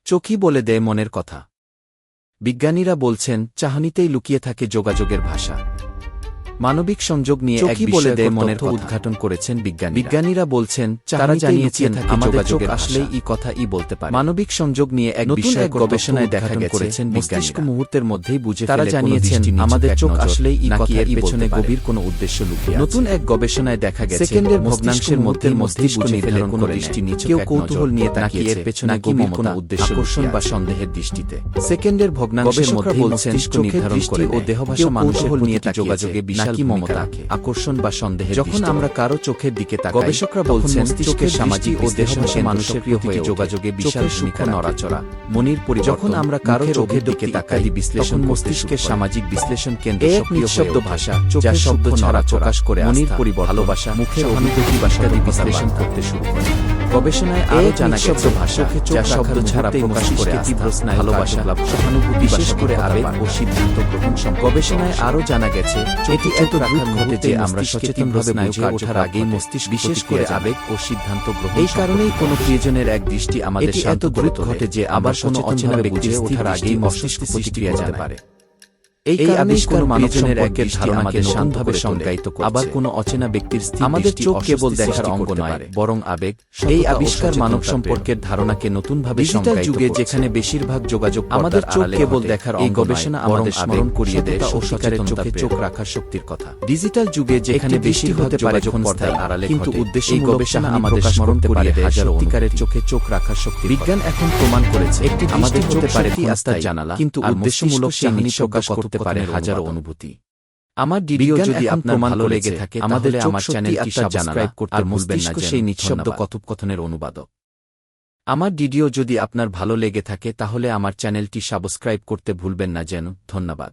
চোখই বলে দেয় মনের কথা। বিজ্ঞানীরা বলছেন চাহনিতেই লুকিয়ে থাকে যোগাযোগের ভাষা। মানবিক সংযোগ নিয়ে এক বিস্ময়কর মনের উদ্ঘাটন করেছেন বিজ্ঞানীরা বলছেন তারা জানিয়েছেন আমাদের চোখ আসলেই এই কথাই বলতে পারে। মানবিক সংযোগ নিয়ে এক বিস্ময়কর গবেষণায় দেখা গেছে মস্তিষ্ক মুহূর্তের মধ্যেই বুঝে তারা জানিয়েছেন আমাদের চোখ আসলেই এই কথা এর পেছনে গভীর কোনো উদ্দেশ্য লুকিয়ে আছে। নতুন এক গবেষণায় দেখা গেছে সেকেন্ডের ভগ্নাংশের মধ্যে মস্তিষ্ক নির্ধারণ কোনো দৃষ্টি নিচে কেউ কৌতূহল নিয়ে তাকিয়ে এর পেছনে গভীর কোনো উদ্দেশ্য আকর্ষণ বা সন্দেহের দৃষ্টিতে। সেকেন্ডের ভগ্নাংশের মধ্যে মস্তিষ্ক নির্ধারণ করে ও দেহভাষা মানুষের নিয়ে যোগাযোগে নাকি মমতা আকর্ষণ বা সন্দেহ। যখন আমরা কারো চোখের দিকে তাকাই গবেষকরা বলছেন মস্তিষ্কের সামাজিক ও দেহভাষা মানুষের প্রিয় হয়ে যোগাযোগে বিশাল সূক্ষ্ম নড়াচড়া মনির পরিবর্তন। যখন আমরা কারো চোখের দিকে তাকাই বিশ্লেষণ মস্তিষ্কের সামাজিক বিশ্লেষণ কেন্দ্র সক্রিয় শব্দ ভাষা যা শব্দ ছাড়া প্রকাশ করে মনির পরিবর্তন ভালোবাসা মুখের অনুভূতি বা ইত্যাদি বিশ্লেষণ করতে শুরু করে। গবেষণায় আরও জানা গেছে ভাষা যা শব্দ ছাড়া প্রকাশ করে তীব্র স্নায়ু ভালোবাসা সহানুভূতি বিশেষ করে আবেগ ও সিদ্ধান্ত গ্রহণ। গবেষণায় আরও জানা গেছে এটি এত রাখার ঘটে যে আমরা সচেতনভাবে বুঝে ওঠার আগেই মস্তিষ্ক বিশেষ করে আবেগ ও সিদ্ধান্ত গ্রহণ। এই কারণেই কোনো প্রিয়জনের এক দৃষ্টি আমাদের শান্ত করে ঘটে যে আবার কোনো অচেনা ব্যক্তির ওঠার আগেই মস্তিষ্ক প্রতিক্রিয়া জানাতে পারে। এই আবিষ্কার মানুষজনের একের ধারণাকে শান্তভাবে সংজ্ঞায়িত করে। আবার কোনো অচেনা ব্যক্তির আমাদের চোখ কেবল দেখার অঙ্গ নয় বরং আবেগ। এই আবিষ্কার মানব সম্পর্কের ধারণাকে নতুনভাবে সংজ্ঞায়িত যুগে যেখানে বেশিরভাগ যোগাযোগ আমাদের চোখ কেবল দেখার অঙ্গ গবেষণা আমাদের স্মরণ করিয়ে দেয় ও শিকারের চোখে চোখ রাখার শক্তির কথা। ডিজিটাল যুগে যেখানে বেশি হতে পারে পর্দার আড়ালে কিন্তু উদ্দেশ্য এই গবেষণা আমাদের স্মরণ করিয়ে দেয় সত্যিকারের চোখে চোখ রাখার শক্তি। বিজ্ঞান এখন প্রমাণ করেছে একটি আমাদের হতে পারে আস্থার জানালা কিন্তু উদ্দেশ্যমূলক সেই প্রকাশ করতে পারে হাজারো অনুভূতি। আমার ভিডিও যদি আপনার ভালো লেগে থাকে আমাদের আমার চ্যানেলটি সাবস্ক্রাইব করতে ভুলবেন না। সেই নিঃশব্দ কথোপকথনের অনুবাদক। আমার ভিডিও যদি আপনার ভালো লেগে থাকে তাহলে আমার চ্যানেলটি সাবস্ক্রাইব করতে ভুলবেন না যেন। ধন্যবাদ।